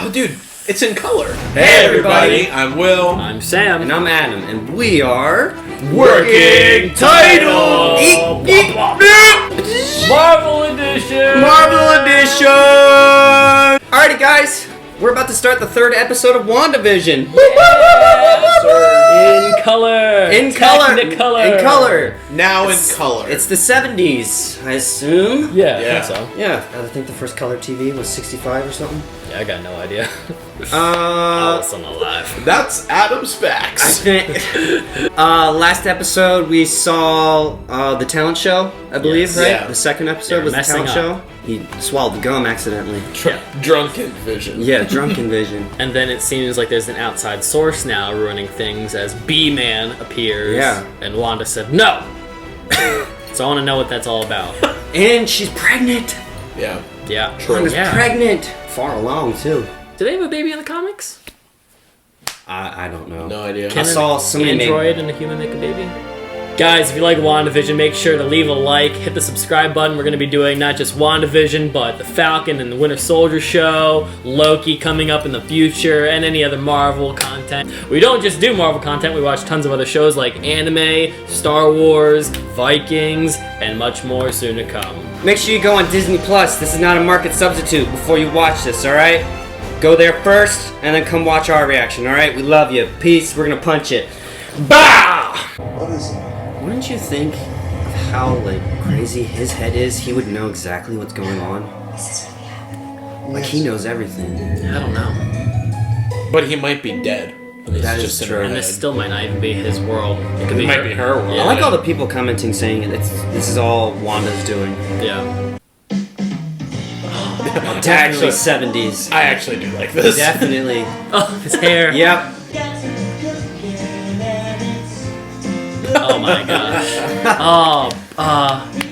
Oh, dude, it's in color. Hey, everybody. I'm Will. I'm Sam. And I'm Adam, and we are... Working Title! Marvel Edition! Marvel Edition! Alrighty, guys. We're about to start the third episode of WandaVision. In color! In color! Technicolor! In color! Now in color. It's the 70s, I assume. Yeah, I Yeah. think so. Yeah, I think the first color TV was 65 or something. Yeah, I got no idea. I wasn't alive. That's Adam's facts. Last episode we saw the talent show, I believe, Yes. right? Yeah. The second episode They're was the messing talent up. show. He swallowed the gum accidentally. Drunken vision. Yeah, drunken vision. And then it seems like there's an outside source now ruining things as B-Man appears. Yeah. And Wanda said, no! So I want to know what that's all about. And she's pregnant. Yeah. Yeah. Wanda's Yeah. pregnant. Far along, too. Do they have a baby in the comics? I don't know. No idea. I saw somebody make- Android and a human make a baby? Guys, if you like WandaVision, make sure to leave a like, hit the subscribe button. We're going to be doing not just WandaVision, but the Falcon and the Winter Soldier show, Loki coming up in the future, and any other Marvel content. We don't just do Marvel content, we watch tons of other shows like anime, Star Wars, Vikings, and much more soon to come. Make sure you go on Disney Plus. This is not a market substitute before you watch this, alright? Go there first, and then come watch our reaction, alright? We love you. Peace. We're gonna punch it. Bah! What is it? Wouldn't you think of how, crazy his head is? He would know exactly what's going on. Is this really happening? Like, he knows everything. I don't know. But he might be dead. It's That is just in true. her And head. this still might not even be his world. It could It might be her world. I like all the people commenting saying this is all Wanda's doing. Yeah. Definitely Actually- 70s. I actually do like this. Definitely. Oh, his hair. Yep. Oh my gosh. Oh,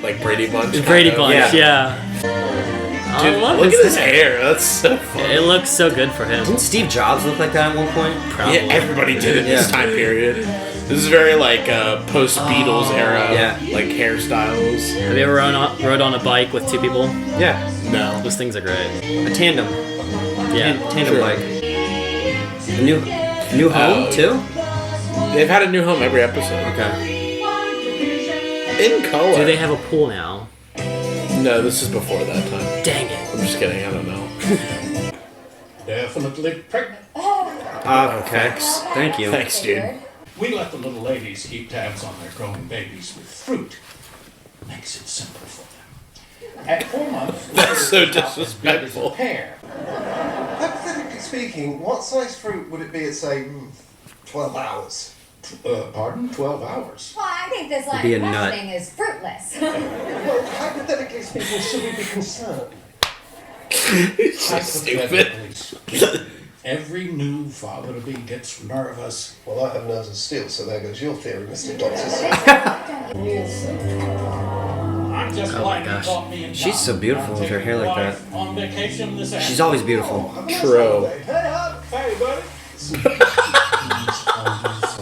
Like Brady Bunch. the Brady kind of. Bunch, yeah. Oh, Dude, I love look his at his hair. That's so funny. It looks so good for him. Didn't Steve Jobs look like that at one point? Probably. Yeah, everybody did it this Yeah. time period. This is very post Beatles era, Yeah. like hairstyles. Have you ever rode on a bike with two people? Yeah. No. Those things are great. A tandem. Yeah. Tandem Sure. bike. A new home, Oh. too? They've had a new home every episode. Okay. In color. Do they have a pool now? No, this is before that time. Dang it. I'm just kidding. I don't know. Definitely pregnant. Okay. Thank you. Thanks, dude. We let the little ladies keep tabs on their growing babies with fruit. Makes it simple for them. At 4 months, That's so as big as a disrespectful. pear. Hypothetically speaking, what size fruit would it be at, say, 12 hours? Pardon? 12 hours. Well, I think this line Be a of nut. questioning is fruitless. Well, hypothetically speaking, should we be concerned? He's so stupid. Hypothetically, every new father-to-be gets nervous. Well, I have nerves of steel, so there goes your theory, Mr. Doctor. I'm just Oh glad my you gosh. caught me in She's so time. beautiful I'm with her taking hair like your that. wife On vacation this afternoon. She's always beautiful. True. Hey, hon. Hey, buddy.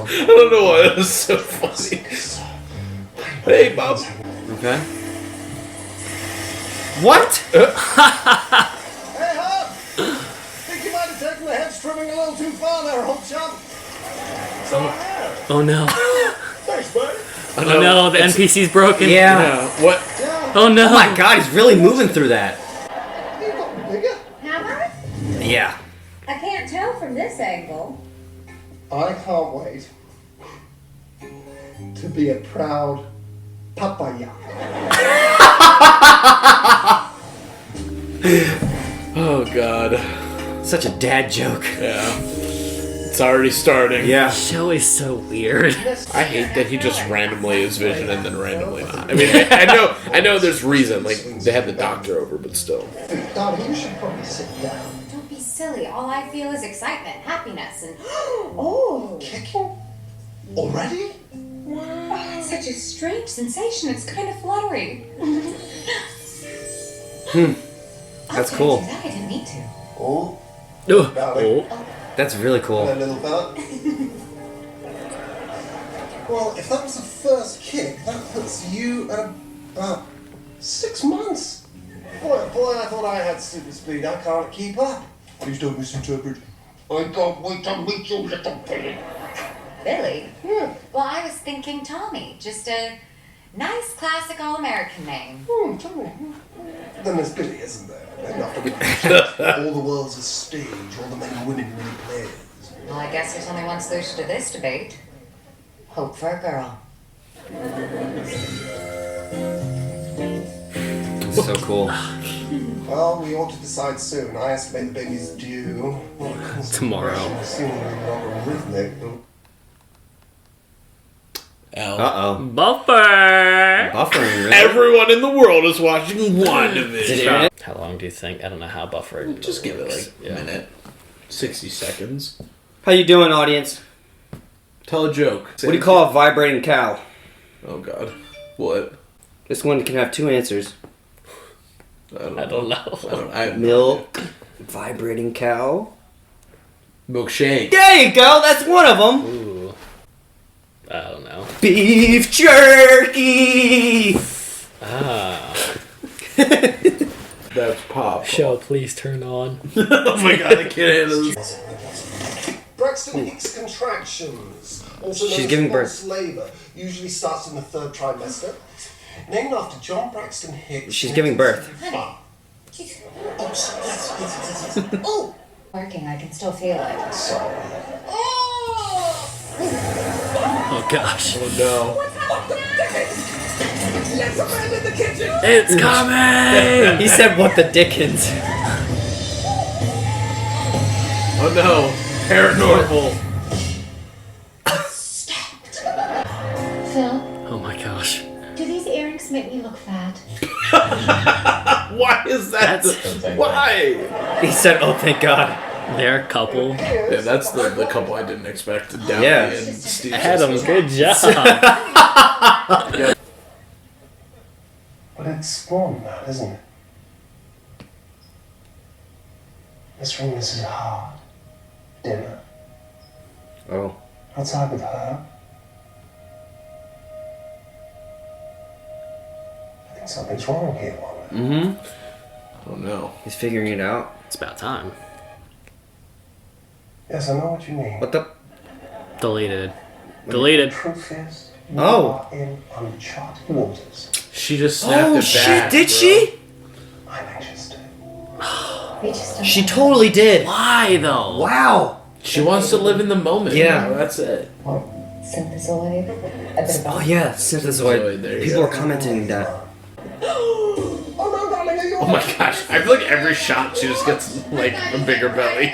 I don't know why that was so funny. Hey, Bob. Okay. What? Hey, hon. Think you might have taken the head trimming a little too far there, old chum. Oh no. Thanks, buddy. Oh No, the NPC's broken. Yeah. Yeah. What? Oh no. Oh my god, he's really moving through that. You've gotten bigger. Have I? Yeah. I can't tell from this angle. I can't wait to be a proud papaya. Oh God. Such a dad joke. Yeah. It's already starting. Yeah. The show is so weird. I hate that he just randomly is Vision and then randomly not. I mean, I know there's reason. Like they had the doctor over, but still. Darling, you should probably sit down. Don't be silly. All I feel is excitement, happiness, and oh, Kicking? Already? it's such a strange sensation. It's kind of fluttery. That's cool. I didn't need to. Oh, Oh. darling. That's really Hello, cool. little fella. Well, if that was the first kick, that puts you at about 6 months. Boy, I thought I had super speed. I can't keep up. Please don't misinterpret. I can't wait to meet you, little Billy. Billy? Yeah. Well, I was thinking Tommy. Just a nice classic all-American name. Tommy. Then there's Billy, isn't there? Then after we all the world's a stage, all the men and women really plays. Well, I guess there's only one solution to this debate. Hope for a girl. So cool. Well, we ought to decide soon. I estimate the baby's due Tomorrow. Seemingly logarithmic. L. Uh-oh. Buffer! Buffering, really? Everyone in the world is watching WandaVision. How long do you think? I don't know how buffering. Just give it works. like a minute. 60 seconds. How you doing, audience? Tell a joke. What do you call a vibrating cow? Oh god. What? This one can have two answers. I don't know. I have no Milk. Vibrating cow. idea. Milkshake. There you go. That's one of them. Ooh. I don't know. Beef jerky. Ah. That's pop. Show, please turn on. Oh my god, I can't handle this. Braxton Hicks contractions, also known She's as giving false labour, usually starts in the 3rd trimester. Named after John Braxton Hicks. She's giving birth. Oh, Working, I can still feel it. sorry. Oh gosh. Oh no. Let's abandon the kitchen. It's coming! He said, "What the Dickens?" Oh no. Paranormal. Phil, Oh my gosh. do these earrings make me look fat? Why is that? Why? He said, "Oh, thank God." They're a couple. Yeah, that's the couple I didn't expect. Downey Yeah. and Steve. Adam, good job. But it's more than that, isn't it? This room is hard. Dinner. Oh. Outside with her. I think something's wrong here, Wanda. Mm-hmm. Oh no. He's figuring it out. It's about time. Yes, I know what you mean. What the? Deleted. Deleted. The truth is, you Oh. are in uncharted waters. She just snapped Oh it shit! back. Did bro. she? I'm anxious to. We just don't She know. totally did. Why though? Wow. She wants to live in the moment. Yeah. That's it. Synthesoid. A bit of Oh both. yeah, synthesoid. There you People go. are commenting that. Oh no, darling, are you Oh my gosh. I feel like every shot she just gets like a bigger belly.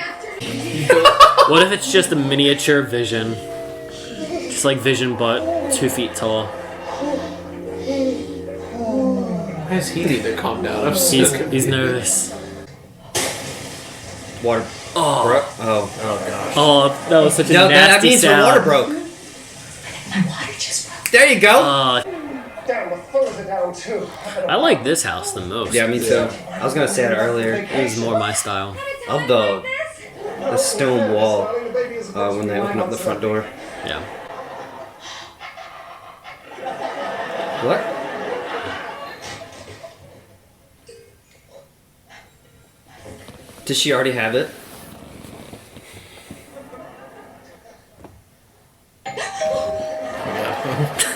What if it's just a miniature Vision? Just like Vision, but 2 feet tall. Why does he need to calm down? I'm so He's confused. nervous. Water. Oh, Oh. Oh gosh. oh, that was such a No, that nasty means sound. her water broke. My water just broke. There you go. Damn, the photos are down too. I like this house the most. Yeah, me too. I was gonna say it earlier. It is more my style. Of the stone wall when they open up the front door. Yeah. What? Does she already have it?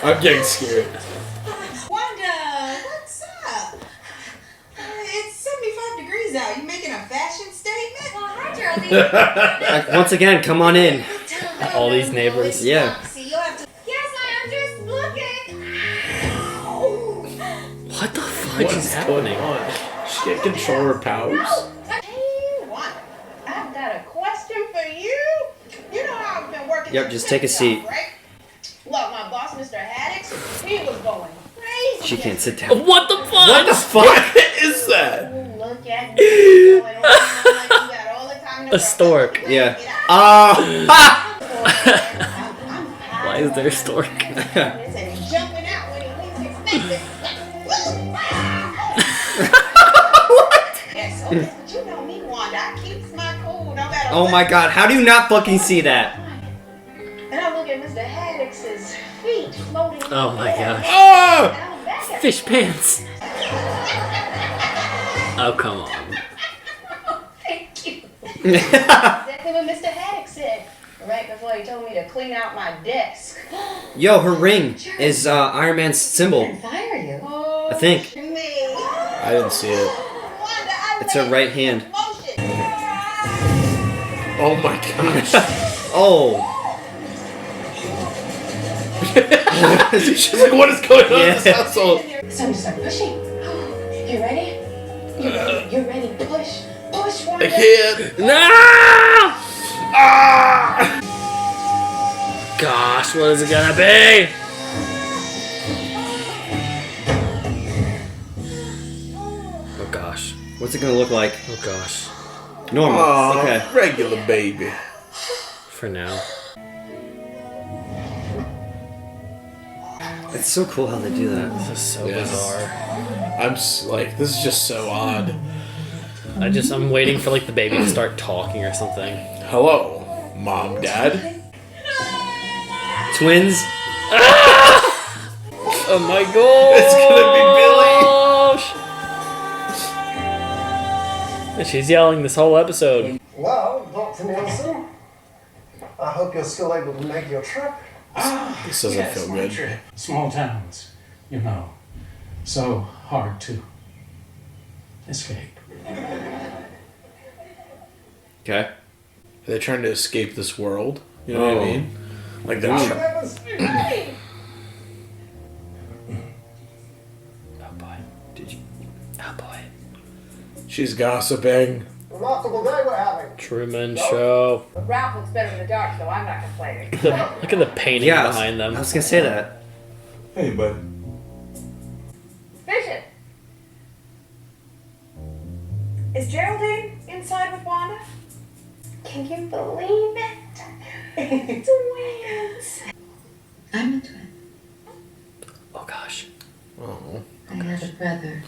I'm getting scared. Wanda, what's up? It's 75 degrees out. You making a fashion statement? Well, hi, Geraldine. Like, once again, come on in. All these neighbors. Yeah. See, you'll have to. Yes, I am just looking. What the fuck What's is going happening? on? She can't control her powers. Hey, Wanda, I've got a question for you. You know how I've been working. Yep, at just the take a tip seat. shop, right? Look, my boss, Mr. Haddix, he was going crazy. She can't sit down. What the fuck? What the fuck? What is that? Look at you going on like you got all the time to A stork. Yeah. Why is there a stork? And he's jumping out when he least expects it. Yes, okay, but you know me, Wanda. I keeps my cool. No matter Oh what. my god, how do you not fucking see that? And I look at Mr. Haddix's feet floating. Oh my gosh. Ah! And I'm back at Fish pants. Oh, come on. Thank you. Exactly what Mr. Haddock said. Right before he told me to clean out my desk. Yo, her ring is Iron Man's symbol. Fire you. I think. I didn't see it. It's her right hand. Oh my gosh. Oh. She's like, what is going on in this Yeah. household? It's time to start pushing. You ready? You're ready. Push. Push, I Wanda. can't. No! Ah! Gosh, what is it gonna be? Oh gosh. What's it gonna look like? Oh gosh. Normal. Aw, Okay. regular baby. For now. It's so cool how they do that. This is so Yes. bizarre. Like, this is just so odd. I'm waiting for like the baby to start talking or something. Hello, Mom, Dad. Twins. Oh my god! It's gonna be Billy! And she's yelling this whole episode. Well, Dr. Nielsen, I hope you're still able to make your trip. This doesn't Yes, feel my good. trip. Small towns, you know. So hard to escape. Okay. They're trying to escape this world. You know what I mean? Like they're Oh boy. Did you? Oh boy. She's gossiping. Remarkable day we're having. Truman Show. Ralph looks better in the dark, so I'm not complaining. Look at the painting Yeah. behind them. I was gonna say that. Hey, bud. Vision. Is Geraldine inside with Wanda? Can you believe it? Twins. I'm a twin. Oh gosh. Oh. I had a brother.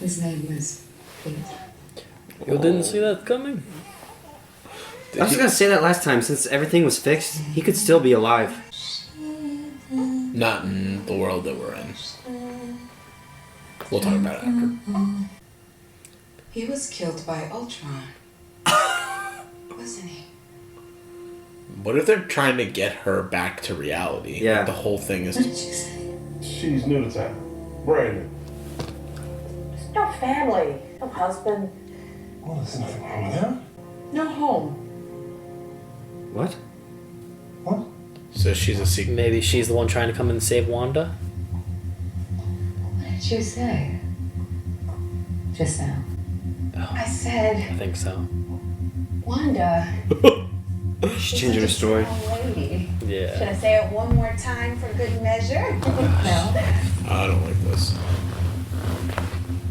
His name was Peter. You didn't see that coming? I was gonna say that last time. Since everything was fixed, he could still be alive. Not in the world that we're in. We'll talk about it after. He was killed by Ultron. Wasn't he? What if they're trying to get her back to reality? Yeah. Like, the whole thing is. What did you say? She's new to town. Brandon. There's no family, no husband, Well, there's nothing wrong with that. no home. What? What? So she's a secret. Maybe she's the one trying to come and save Wanda? What did you say? Just now. I said, I think so. Wanda. She's changing her story. Lady. Should Yeah. I say it one more time for good measure? No. I don't like this.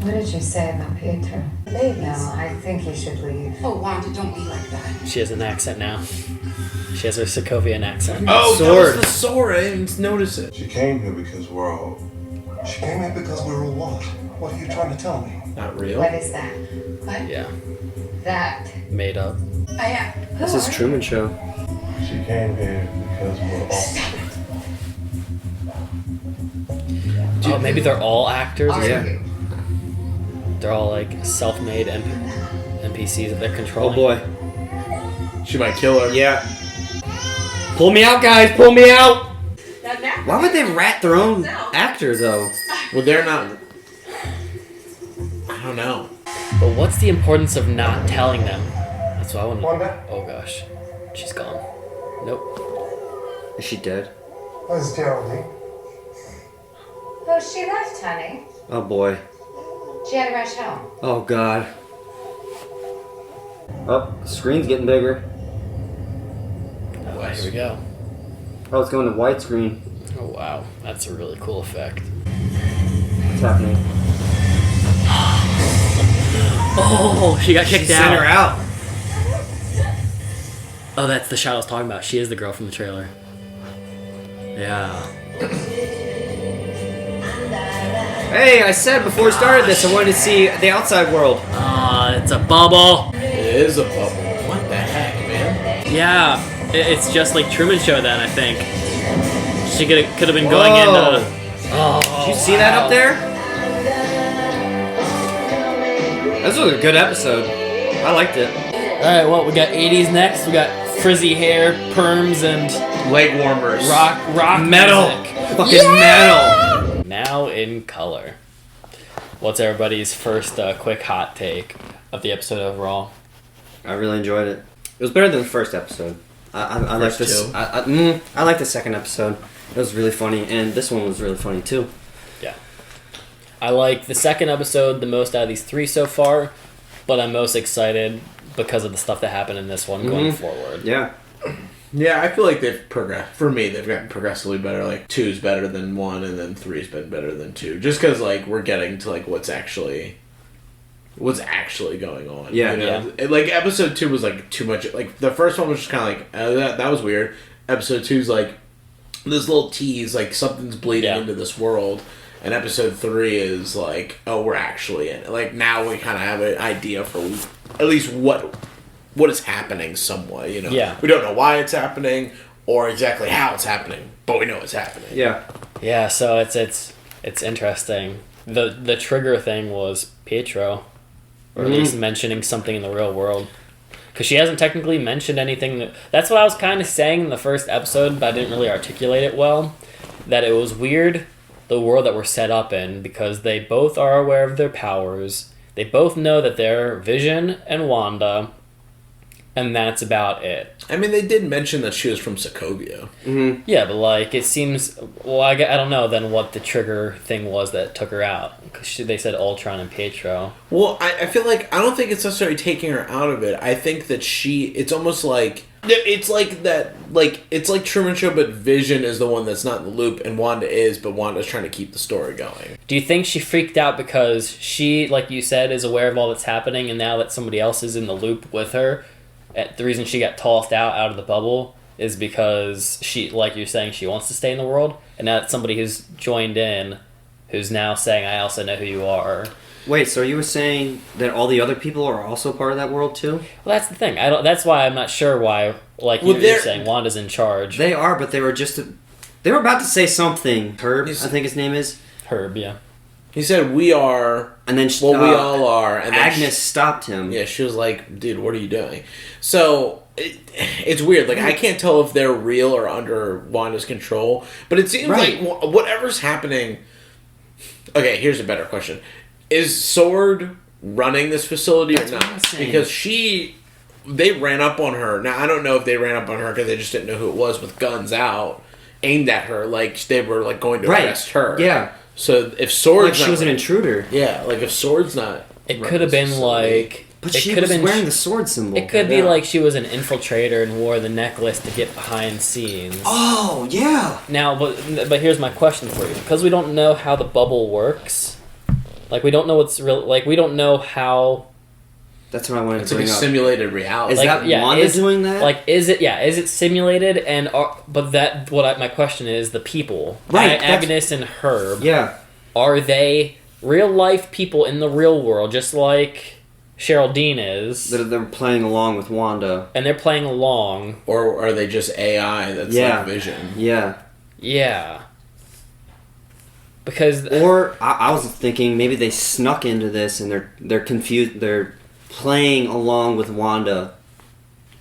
What did you say about Pietro? Babies. No, I think you should leave. Oh, Wanda, don't be like that. She has an accent now. She has her Sokovian accent. Oh, Sword. that was the sword. I didn't notice it. She came here because we're all... She came here because we were all what? What are you trying to tell me? Not real. What is that? What? Yeah. That. Made up. This is Truman Show. She came here because we're all... Oh, maybe they're all actors? Yeah. They're all like self-made NPCs that they're Oh controlling. boy. She might kill her. Yeah. Pull me out, guys. Pull me out. Now, Why would they rat their own actor though? Well, they're not. I don't know. But what's the importance of not telling them? That's what I want to Wanda? Oh gosh. She's gone. Nope. Is she dead? Where's Geraldine? Oh, she left, honey. Oh boy. She had a rush home. Oh god. Oh, the screen's getting bigger. Oh, here we go. Oh, it's going to widescreen. Oh wow. That's a really cool effect. What's happening? Oh, she got kicked Send her out. out. Oh, that's the shot I was talking about. She is the girl from the trailer. Yeah. Hey, I said before we started this, I wanted to see the outside world. Ah, it's a bubble. It is a bubble. What the heck, man? Yeah, it's just like Truman Show then, I think. She could have been going Whoa. into... Oh, Did you see that up there? This was a good episode. I liked it. Alright, well, we got 80s next. We got frizzy hair, perms, and Leg warmers. rock Metal. music. Fucking metal. Now in color. What's everybody's first quick hot take of the episode overall? I really enjoyed it. It was better than the first episode. I like First this. two. I like the second episode. It was really funny, and this one was really funny too. Yeah. I like the second episode the most out of these three so far, but I'm most excited because of the stuff that happened in this one going forward. Yeah. Yeah, I feel like they've progressed. For me, they've gotten progressively better. Like, 2's better than 1, and then 3's been better than 2. Just because, like, we're getting to, like, what's actually going on. Yeah, you know? Like, episode 2 was, like, too much. Like, the first one was just kind of like, that was weird. Episode 2's, like, this little tease, like, something's bleeding into this world. And episode 3 is, like, oh, we're actually in it. Like, now we kind of have an idea for at least what is happening somewhat, you know? Yeah. We don't know why it's happening or exactly how it's happening, but we know it's happening. Yeah. Yeah, so it's interesting. The trigger thing was Pietro, or at least mentioning something in the real world. Because she hasn't technically mentioned anything. That's what I was kind of saying in the first episode, but I didn't really articulate it well. That it was weird, the world that we're set up in, because they both are aware of their powers. They both know that they're Vision and Wanda, and that's about it. I mean, they did mention that she was from Sokovia. Mm-hmm. Yeah, but, like, it seems... Well, I don't know then what the trigger thing was that took her out. Because they said Ultron and Pietro. Well, I feel like, I don't think it's necessarily taking her out of it. I think that it's almost like... It's like that, like, it's like Truman Show, but Vision is the one that's not in the loop, and Wanda is, but Wanda's trying to keep the story going. Do you think she freaked out because she, like you said, is aware of all that's happening, and now that somebody else is in the loop with her, the reason she got tossed out of the bubble is because she, like you're saying, she wants to stay in the world, and now that somebody who's joined in, who's now saying, I also know who you are. Wait, so you were saying that all the other people are also part of that world too? Well, that's the thing. That's why I'm not sure why, like you're saying, Wanda's in charge. They are, but they were about to say something. Herb, I think his name is. Herb, yeah. He said, we are... And then we all are. And Agnes stopped him. Yeah, she was like, dude, what are you doing? So, it's weird. Like, I can't tell if they're real or under Wanda's control. But it seems like whatever's happening... Okay, here's a better question. Is SWORD running this facility or not? Because they ran up on her. Now, I don't know if they ran up on her because they just didn't know who it was with guns out, aimed at her, like they were like going to arrest her. Yeah. So if SWORD's she was an intruder. Yeah, like if SWORD's not... It could have been like... But she was wearing the sword symbol. It could be like she was an infiltrator and wore the necklace to get behind scenes. Oh, yeah! Now, but here's my question for you. Because we don't know how the bubble works... Like, we don't know what's real... Like, we don't know how... That's what I wanted to bring up. It's like a simulated reality. Is that Wanda doing that? Like, is it simulated? And my question is, the people. Right. Agnes and Herb. Yeah. Are they real-life people in the real world, just like Cheryl Dean is? They're playing along with Wanda. And they're playing along. Or are they just AI that's like Vision? Yeah. Yeah. Because... Or, I was thinking, maybe they snuck into this and they're confused. They're playing along with Wanda,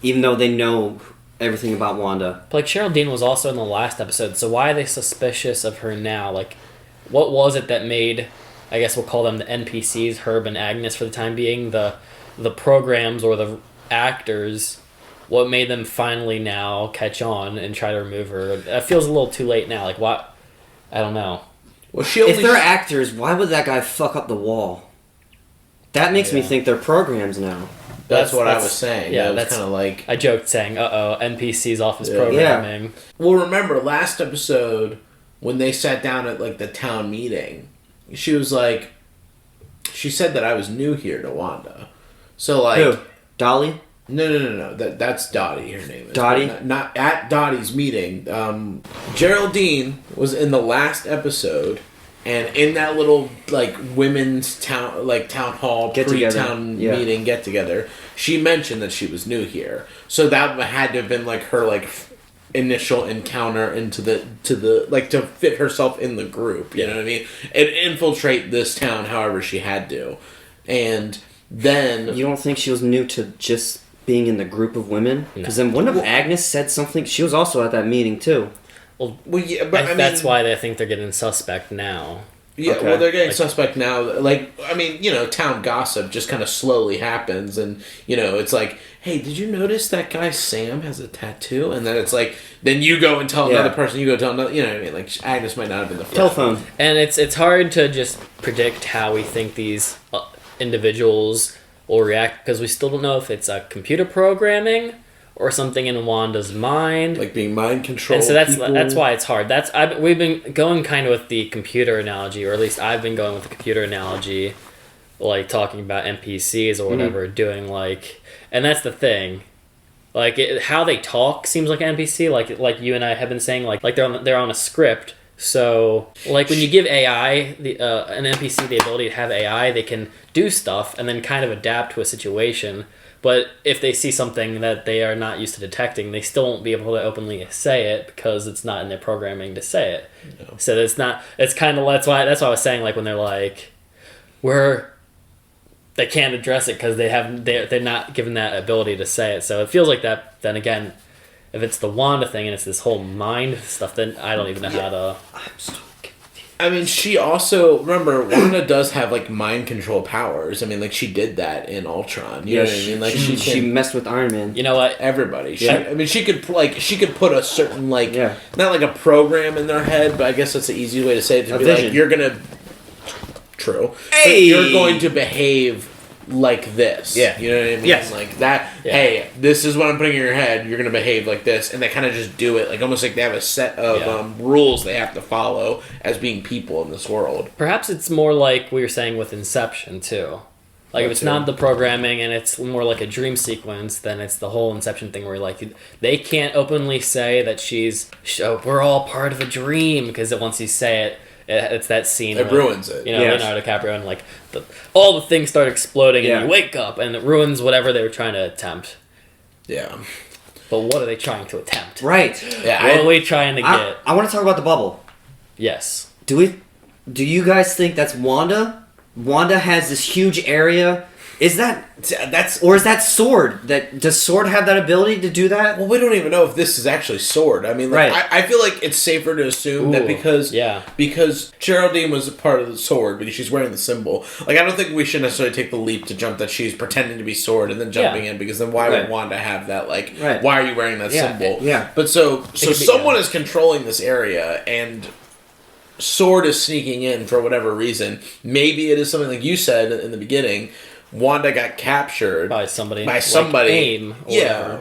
even though they know everything about Wanda. But, like, Cheryl Dean was also in the last episode, so why are they suspicious of her now? Like, what was it that made, I guess we'll call them the NPCs, Herb and Agnes for the time being, the programs or the actors, what made them finally now catch on and try to remove her? It feels a little too late now. Like, what? I don't know. Well, if they're actors, why would that guy fuck up the wall? That makes me think they're programs now. That's what I was saying. Yeah, that's kind of like... I joked saying, NPC's office programming. Yeah. Well, remember, last episode, when they sat down at, like, the town meeting, she was like... She said that I was new here to Wanda. So, like... Who? Dolly? No. That's Dottie, her name is. Dottie? Not at Dottie's meeting. Geraldine was in the last episode, and in that little, like, women's town hall, pre-town meeting get-together, she mentioned that she was new here. So that had to have been, like, her, like, initial encounter into the like, to fit herself in the group, you know what I mean? And infiltrate this town however she had to. And... then You don't think she was new to just being in the group of women? Because then wouldn't have Agnes said something? She was also at that meeting too. Well, yeah, but I mean, that's why they think they're getting suspect now. Yeah, Okay. well, they're getting suspect now. Like, I mean, town gossip just kind of slowly happens, and it's like, hey, did you notice that guy Sam has a tattoo? And then it's like, then you go and tell another person. You go tell another. You know what I mean? Like Agnes might not have been the first. Telephone. And it's hard to just predict how we think these individuals will react because we still don't know if it's a computer programming or something in Wanda's mind, like being mind controlled. And so that's why it's hard. We've been going kind of with the computer analogy, or at least I've been going with the computer analogy, like talking about NPCs or whatever, doing like, and that's the thing. Like how they talk seems like an NPC, like you and I have been saying, like they're on a script. So like when you give AI an NPC the ability to have AI, they can do stuff and then kind of adapt to a situation. But if they see something that they are not used to detecting, they still won't be able to openly say it because it's not in their programming to say it. No. So it's not. It's kind of that's why I was saying, like, when they're like, they can't address it because they're not given that ability to say it. So it feels like that. Then again, if it's the Wanda thing and it's this whole mind stuff, then I don't even know how to. I mean, she also, remember, Wanda does have, like, mind control powers. I mean, like, she did that in Ultron. You know what I mean? Like, she messed with Iron Man. You know what? Everybody. I mean, she could put a certain, like, not like a program in their head, but I guess that's the easy way to say it. To be vision. like, you're going to, true. Hey! You're going to behave like this. Yeah. You know what I mean? Yes. Like that, hey, this is what I'm putting in your head, you're going to behave like this. And they kind of just do it, like almost like they have a set of rules they have to follow as being people in this world. Perhaps it's more like we were saying with Inception, too. Like, if it's not the programming and it's more like a dream sequence, then it's the whole Inception thing where, like, they can't openly say that we're all part of a dream, because once you say it, it's that scene. It ruins it. Leonardo DiCaprio, and like all the things start exploding, and you wake up, and it ruins whatever they were trying to attempt. Yeah. But what are they trying to attempt? Right. Yeah. What are we trying to get? I want to talk about the bubble. Yes. Do you guys think that's Wanda? Wanda has this huge area. Is that Sword? Does Sword have that ability to do that? Well, we don't even know if this is actually Sword. I mean, like, I feel like it's safer to assume that because Geraldine was a part of the Sword because she's wearing the symbol. Like, I don't think we should necessarily take the leap to jump that she's pretending to be Sword and then jumping in, because then why would Wanda have that? Like, why are you wearing that symbol? Yeah. But so someone is controlling this area and Sword is sneaking in for whatever reason. Maybe it is something like you said in the beginning. Wanda got captured by somebody, like AIM,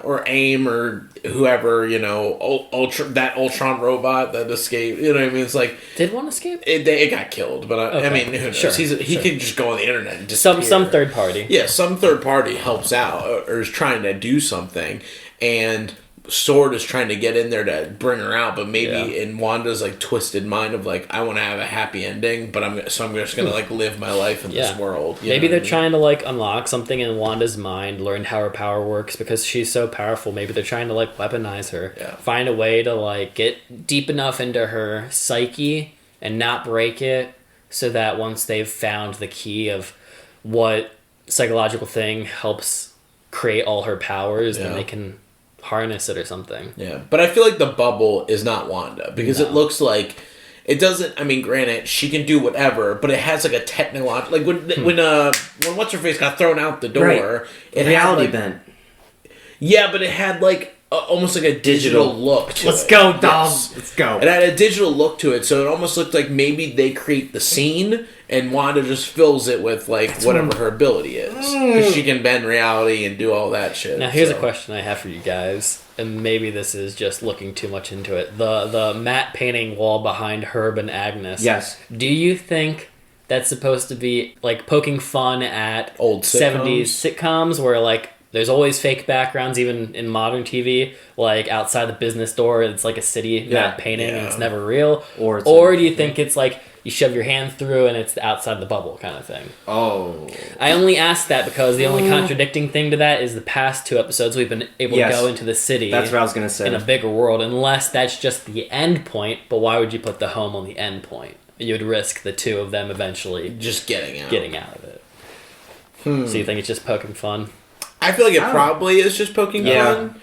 or AIM, or whoever, that Ultron robot that escaped. You know what I mean? It's like, did one escape? It got killed, but I mean, who knows? Sure. He could just go on the internet and some third party. Yeah, some third party helps out or is trying to do something, and Sword is trying to get in there to bring her out, but maybe in Wanda's like twisted mind of like, I want to have a happy ending, but I'm just gonna like live my life in this world. Maybe they're trying to like unlock something in Wanda's mind, learn how her power works because she's so powerful. Maybe they're trying to like weaponize her, find a way to like get deep enough into her psyche and not break it, so that once they've found the key of what psychological thing helps create all her powers, then they can harness it or something. Yeah, but I feel like the bubble is not Wanda because it looks like it doesn't. I mean, granted, she can do whatever, but it has like a technological. Like when what's her face got thrown out the door, it reality had, like, bent. Yeah, but it had like almost like a digital look to it. Let's go, Dom. Let's go. It had a digital look to it, so it almost looked like maybe they create the scene and Wanda just fills it with like whatever her ability is, because she can bend reality and do all that shit. Now here's a question I have for you guys, and maybe this is just looking too much into it. The matte painting wall behind Herb and Agnes. Yes. Do you think that's supposed to be like poking fun at old 70s sitcoms where like there's always fake backgrounds, even in modern TV, like outside the business door, it's like a city matte painting and it's never real? Or do you think it's like you shove your hand through and it's outside the bubble kind of thing? Oh. I only asked that because the only contradicting thing to that is the past 2 episodes we've been able to go into the city. That's what I was going to say. In a bigger world, unless that's just the end point, but why would you put the home on the end point? You would risk the 2 of them eventually just getting out of it. So you think it's just poking fun? I feel like it probably is just poking fun.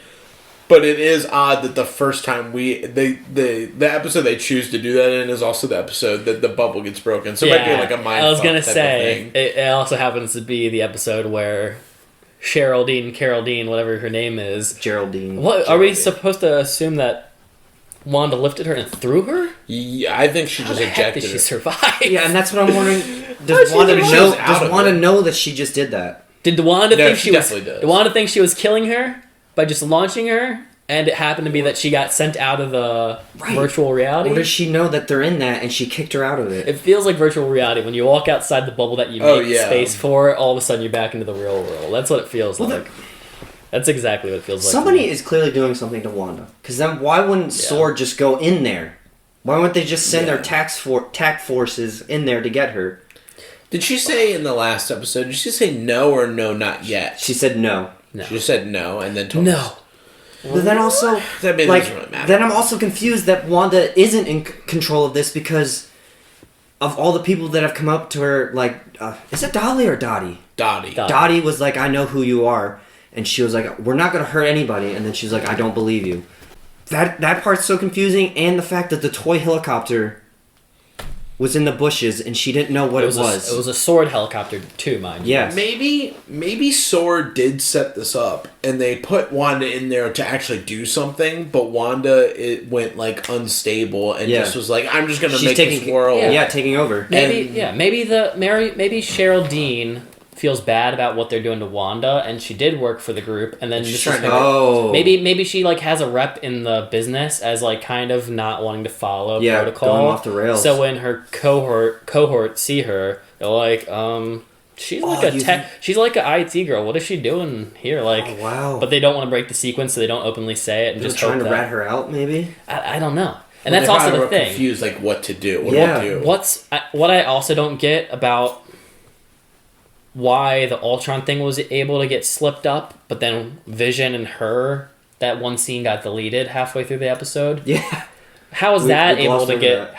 But it is odd that the first time the episode they choose to do that in is also the episode that the bubble gets broken. So it might be like a mind. I was gonna say it also happens to be the episode where Carol Dean, whatever her name is, Geraldine. What are we supposed to assume that Wanda lifted her and threw her? Yeah, I think she just ejected did she her. survive? Yeah, and that's what I'm wondering. Does Wanda know that she just did that? Did Wanda think she was? definitely does. Did Wanda think she was killing her by just launching her? And it happened to be that she got sent out of the virtual reality? Or does she know that they're in that and she kicked her out of it? It feels like virtual reality. When you walk outside the bubble that you make space for, all of a sudden you're back into the real world. That's what it feels like. That's exactly what it feels like. Somebody is clearly doing something to Wanda. Because then why wouldn't SWORD just go in there? Why wouldn't they just send their task forces in there to get her? Did she say in the last episode, did she say no or no, not yet? She said no. She just said no and then told us. But then also, that doesn't really matter. Then I'm also confused that Wanda isn't in control of this because of all the people that have come up to her. Like, is it Dolly or Dottie? Dottie. Dottie was like, "I know who you are," and she was like, "We're not gonna hurt anybody." And then she's like, "I don't believe you." That part's so confusing, and the fact that the toy helicopter was in the bushes and she didn't know what it was. It was a SWORD helicopter too, mind you. Yes. Maybe SWORD did set this up and they put Wanda in there to actually do something, but Wanda went like unstable and just was like, I'm just gonna make this world taking over. Maybe maybe Cheryl Dean feels bad about what they're doing to Wanda, and she did work for the group, and then maybe she like has a rep in the business as like kind of not wanting to follow protocol, going off the rails. So when her cohort see her, they're like, she's like she's like an IT girl. What is she doing here? Like, But they don't want to break the sequence, so they don't openly say it and just trying to rat her out. Maybe I don't know. And that's also the thing. Confused, like what to do. What I also don't get about why the Ultron thing was able to get slipped up, but then Vision and her, that one scene got deleted halfway through the episode. Yeah. How is that able to get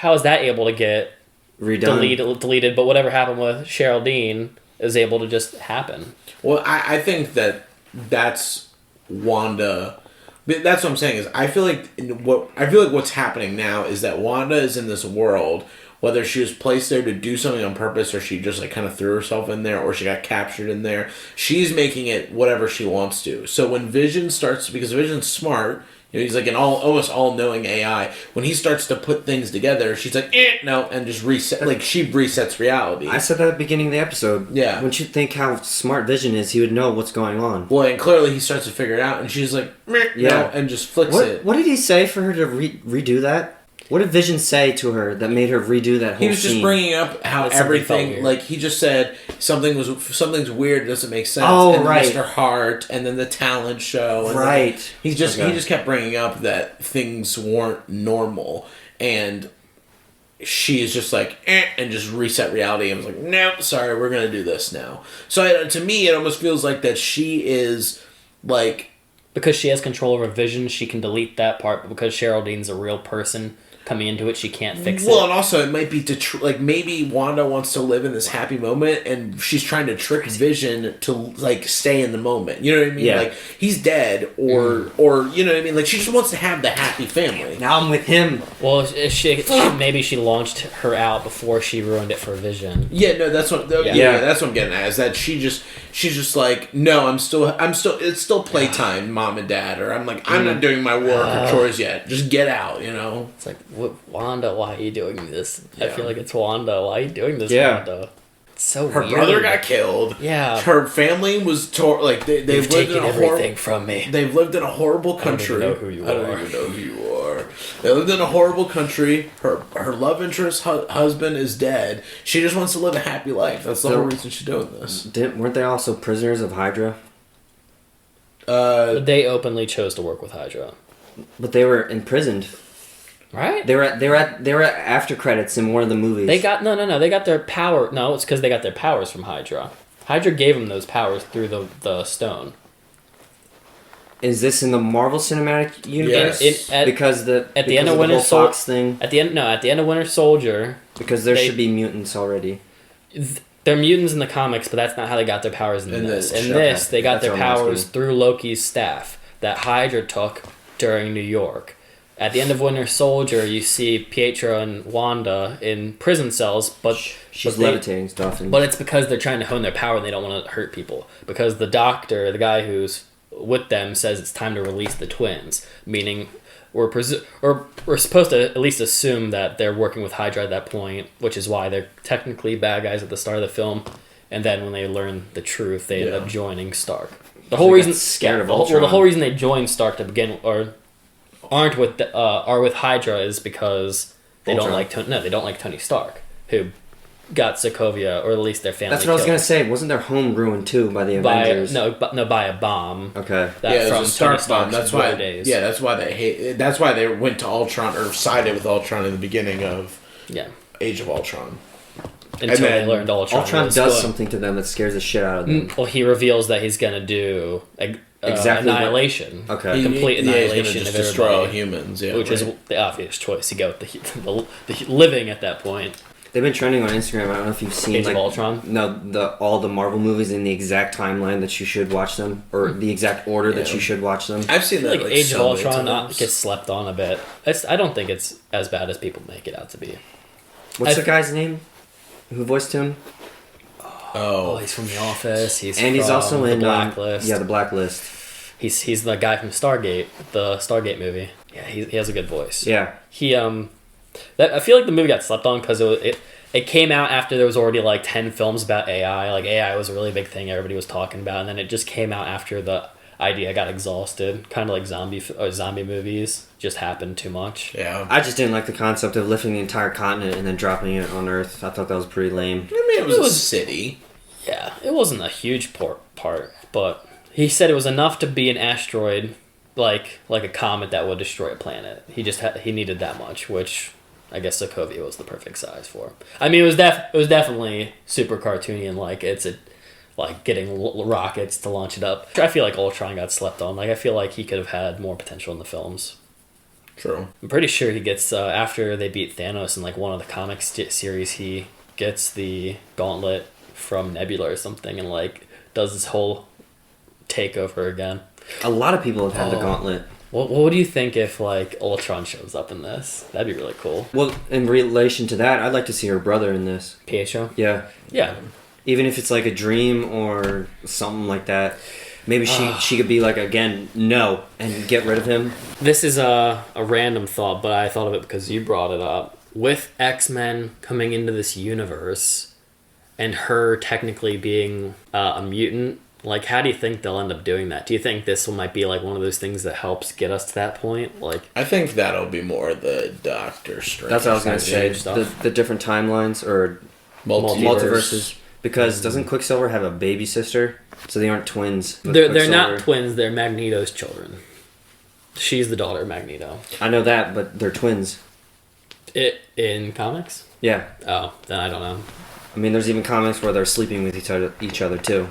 redone, deleted? But whatever happened with Cheryl Dean is able to just happen. Well, I think that's Wanda. That's what I'm saying is I feel like what's happening now is that Wanda is in this world. Whether she was placed there to do something on purpose or she just like kind of threw herself in there or she got captured in there, she's making it whatever she wants to. So when Vision starts, because Vision's smart, he's like an almost all-knowing AI. When he starts to put things together, she's like, no, and just reset. Like she resets reality. I said that at the beginning of the episode. Yeah. Wouldn't you think how smart Vision is? He would know what's going on. Well, and clearly he starts to figure it out, and she's like, no, and just flicks it. What did he say for her to redo that? What did Vision say to her that made her redo that whole scene? He was just bringing up how everything, like, he just said something's weird, it doesn't make sense. Oh, and right. Mr. Hart, and then the talent show. And right. He just kept bringing up that things weren't normal, and she is just like, and just reset reality, and was like, nope, sorry, we're going to do this now. So to me, it almost feels like that she is, like... Because she has control over Vision, she can delete that part, but because Cheryl Dean's a real person coming into it, she can't fix it. Well, and also it might be like maybe Wanda wants to live in this happy moment, and she's trying to trick Vision to like stay in the moment. You know what I mean? Yeah. Like he's dead, or you know what I mean? Like she just wants to have the happy family. Now I'm with him. Well, maybe she launched her out before she ruined it for Vision. Yeah, no, that's what. Yeah, that's what I'm getting at. Is that she's just like, no, I'm still. It's still playtime, Mom and Dad, or I'm not doing my work or chores yet. Just get out, you know. It's like, Wanda, why are you doing this? Yeah. I feel like it's Wanda. Why are you doing this, yeah. Wanda? It's so her weird. brother got killed. Yeah. Her family was like they've lived in everything from me. They've lived in a horrible country. I don't even know who you are. They lived in a horrible country. Her love interest husband is dead. She just wants to live a happy life. That's the whole reason she's doing this. Weren't they also prisoners of Hydra? They openly chose to work with Hydra. But they were imprisoned. Right? They were at after credits in one of the movies. They got no. They got their power. No, it's because they got their powers from Hydra. Hydra gave them those powers through the stone. Is this in the Marvel Cinematic Universe? Yes. Because at the end of Winter Soldier thing. At the end of Winter Soldier. Because there should be mutants already. They're mutants in the comics, but that's not how they got their powers in this. In okay. this, they got That's their what I'm powers asking. through Loki's staff that Hydra took during New York. At the end of Winter Soldier, you see Pietro and Wanda in prison cells, but She's but they- levitating stuff. And But it's because they're trying to hone their power and they don't want to hurt people. Because the doctor, the guy who's with them, says it's time to release the twins, meaning we're supposed to at least assume that they're working with Hydra at that point, which is why they're technically bad guys at the start of the film. And then when they learn the truth, they end up joining Stark. The whole They got reason scared of the whole Ultron. reason they join Stark to begin or are with Hydra is because they Ultron. they don't like Tony Stark, who got Sokovia, or at least their family. that's what I was killed gonna say. Wasn't their home ruined too by the Avengers? by a bomb. Okay. That Yeah, it from was a Stark Tony bomb. Stark's That's why. days. Yeah, that's why they hate. That's why they went to Ultron or sided with Ultron in the beginning of Yeah. Age of Ultron. Until then they learned Ultron. Ultron was does good. something to them that scares the shit out of them. Well, he reveals that he's gonna do Exactly what- annihilation. Okay. Complete he's gonna annihilation just of destroy all everybody, humans. Yeah, which is right. the obvious choice. You go with the living at that point. They've been trending on Instagram. I don't know if you've seen Age of Ultron? No, all the Marvel movies in the exact timeline that you should watch them, or the exact order that Yeah. you should watch them. I've seen I feel that like Age of so many Ultron times. gets slept on a bit. I don't think it's as bad as people make it out to be. What's the guy's name? Who voiced him? Oh, he's from The Office. He's also The in Blacklist. The Blacklist. He's the guy from Stargate, the Stargate movie. Yeah, he has a good voice. Yeah. He I feel like the movie got slept on because it came out after there was already like 10 films about AI. Like AI was a really big thing everybody was talking about, and then it just came out after the idea got exhausted. Kind of like zombie movies just happened too much. Yeah. I just didn't like the concept of lifting the entire continent and then dropping it on Earth. I thought that was pretty lame. I mean, it was a city. Yeah, it wasn't a huge part, but he said it was enough to be an asteroid, like a comet that would destroy a planet. He just he needed that much, which I guess Sokovia was the perfect size for. I mean, it was definitely super cartoony and like like getting rockets to launch it up. I feel like Ultron got slept on. Like I feel like he could have had more potential in the films. True. I'm pretty sure he gets after they beat Thanos in like one of the comics series, he gets the gauntlet from Nebula or something and like does this whole takeover again. A lot of people have had the gauntlet. What would you think if like Ultron shows up in this? That'd be really cool. Well, in relation to that, I'd like to see her brother in this. Pietro? Yeah. Yeah. Even if it's like a dream or something like that. Maybe she could be like, again, no, and get rid of him. This is a random thought, but I thought of it because you brought it up. With X-Men coming into this universe and her technically being a mutant, like, how do you think they'll end up doing that? Do you think this might be like one of those things that helps get us to that point? Like, I think that'll be more the Doctor Strange. That's what I was going to say. stuff. The different timelines or multiverses. Because doesn't Quicksilver have a baby sister? So they aren't twins. with They're Quicksilver. not twins, they're Magneto's children. She's the daughter of Magneto. I know that, but they're twins. In comics? Yeah. Oh, then I don't know. I mean, there's even comics where they're sleeping with each other too.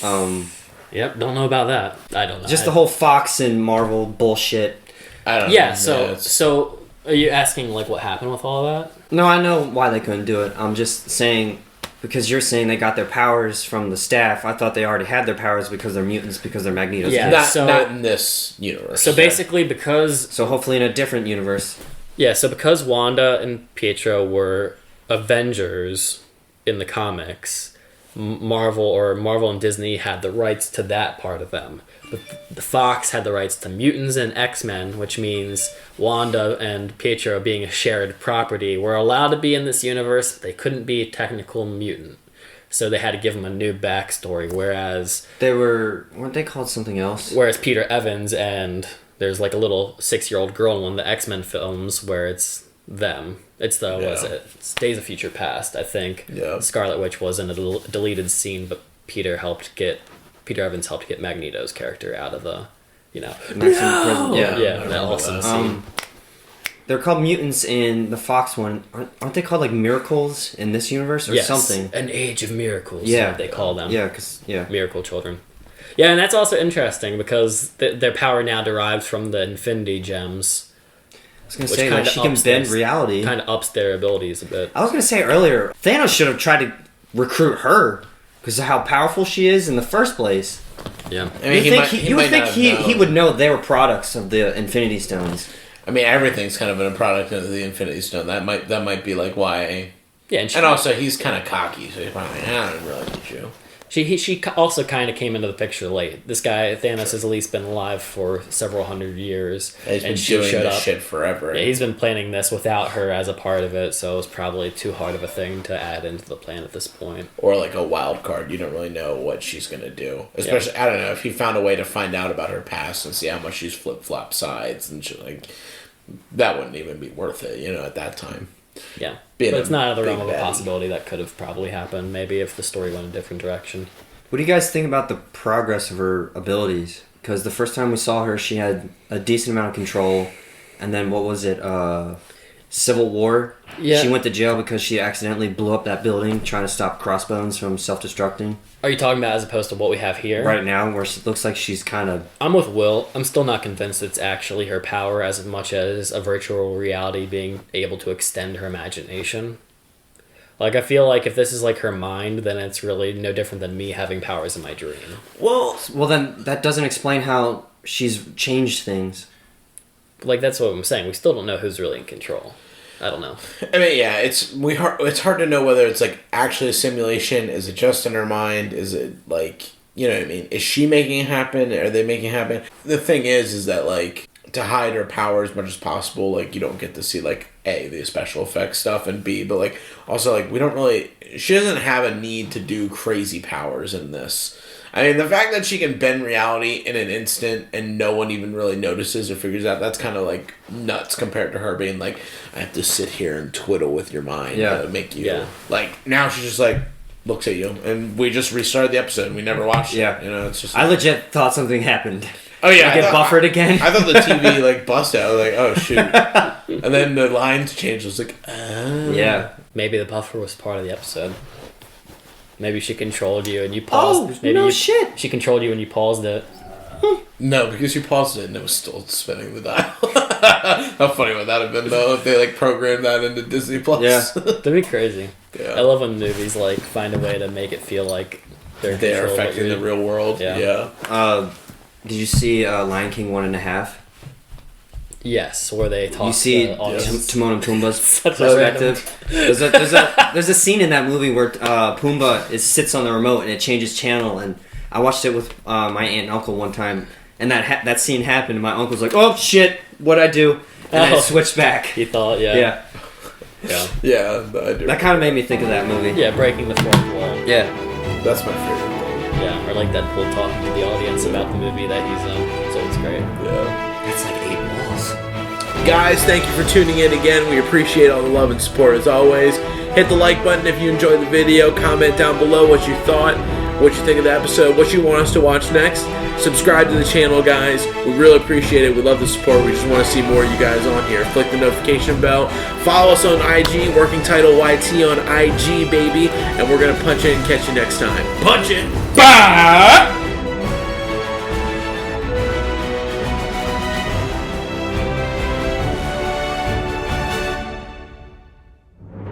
Yep, don't know about that. I don't know. Just the whole Fox and Marvel bullshit. I don't know. Yeah, so are you asking like what happened with all of that? No, I know why they couldn't do it. I'm just saying, because you're saying they got their powers from the staff. I thought they already had their powers because they're mutants, because they're Magneto's Yeah. kids. Not in this universe. So basically because So hopefully in a different universe. Yeah, so because Wanda and Pietro were Avengers in the comics, Marvel and Disney had the rights to that part of them. But the Fox had the rights to mutants and X-Men, which means Wanda and Pietro being a shared property were allowed to be in this universe, but they couldn't be a technical mutant. So they had to give them a new backstory, Weren't they called something else? Whereas Peter Evans and there's like a little 6-year-old girl in one of the X-Men films where it's them. It's what is it? It's Days of Future Past, I think. Yeah. Scarlet Witch was in a deleted scene, but Peter Evans helped get Magneto's character out of the, Prison. yeah, that awesome scene. They're called mutants in the Fox one. Aren't they called like miracles in this universe or Yes, something? an age of miracles. Yeah. They call them. Yeah, Miracle children. Yeah, and that's also interesting because their power now derives from the Infinity Gems. I was gonna Which say kinda that she can ups bend their- reality. Kind of ups their abilities a bit. I was gonna say earlier, Thanos should have tried to recruit her because of how powerful she is in the first place. Yeah. I mean, You would think he would know they were products of the Infinity Stones. I mean, everything's kind of been a product of the Infinity Stone. That might be like why. Yeah, and also he's kind of cocky, so he's probably like, I don't really get you. She also kind of came into the picture late. This guy Thanos has at least been alive for several hundred years, He's been and she doing showed this up. shit forever. Yeah, he's been planning this without her as a part of it, so it was probably too hard of a thing to add into the plan at this point. Or like a wild card, you don't really know what she's gonna do. Especially, I don't know if he found a way to find out about her past and see how much she's flip flop sides and shit, like that wouldn't even be worth it, at that time. Yeah, Being but it's not out of the realm big of a baddie. possibility that could have probably happened. Maybe if the story went a different direction. What do you guys think about the progress of her abilities? Because the first time we saw her, she had a decent amount of control, and then what was it? Civil War. Yeah. She went to jail because she accidentally blew up that building trying to stop Crossbones from self-destructing. Are you talking about as opposed to what we have here? Right now, where it looks like she's kind of... I'm with Will. I'm still not convinced it's actually her power as much as a virtual reality being able to extend her imagination. Like, I feel like if this is like her mind, then it's really no different than me having powers in my dream. Well, then that doesn't explain how she's changed things. Like, that's what I'm saying. We still don't know who's really in control. I don't know. I mean, yeah, it's hard to know whether it's like actually a simulation. Is it just in her mind? Is it like, you know what I mean? Is she making it happen? Are they making it happen? The thing is that like to hide her power as much as possible, like you don't get to see like A, the special effects stuff, and B, but like also like she doesn't have a need to do crazy powers in this. I mean, the fact that she can bend reality in an instant and no one even really notices or figures out, that's kind of like nuts compared to her being like, I have to sit here and twiddle with your mind to make you. Yeah. Like, now she's just like, looks at you. And we just restarted the episode and we never watched it. It's just. I legit thought something happened. Oh, yeah. I get buffered again. I thought the TV like busted. I was like, oh, shoot. And then the lines changed. I was like, oh. Yeah. Maybe the buffer was part of the episode. Maybe she controlled you and you paused. Shit. She controlled you and you paused it. No, because you paused it and it was still spinning the dial. How funny would that have been, though, if they like programmed that into Disney Plus? Yeah. That'd be crazy. Yeah. I love when movies like find a way to make it feel like they're affecting the real world. Yeah. Did you see Lion King 1.5? Yes, where they talk. You see Timon and Pumbaa's perspective. There's a scene in that movie where Pumbaa sits on the remote and it changes channel. And I watched it with my aunt and uncle one time, and that scene happened. And my uncle's like, "Oh shit, what'd I do?" And then it switched back. He thought, yeah. Yeah, I do. That kind of made me think of that movie. Yeah, breaking the fourth wall. Yeah, that's my favorite thing. Yeah, or like Deadpool talking to the audience about the movie that he's in. So it's great. Yeah. That's like 8 walls. Guys, thank you for tuning in again. We appreciate all the love and support as always. Hit the like button if you enjoyed the video. Comment down below what you thought, what you think of the episode, what you want us to watch next. Subscribe to the channel, guys. We really appreciate it. We love the support. We just want to see more of you guys on here. Click the notification bell. Follow us on IG, Working Title YT on IG, baby. And we're going to punch in and catch you next time. Punch it! Bye!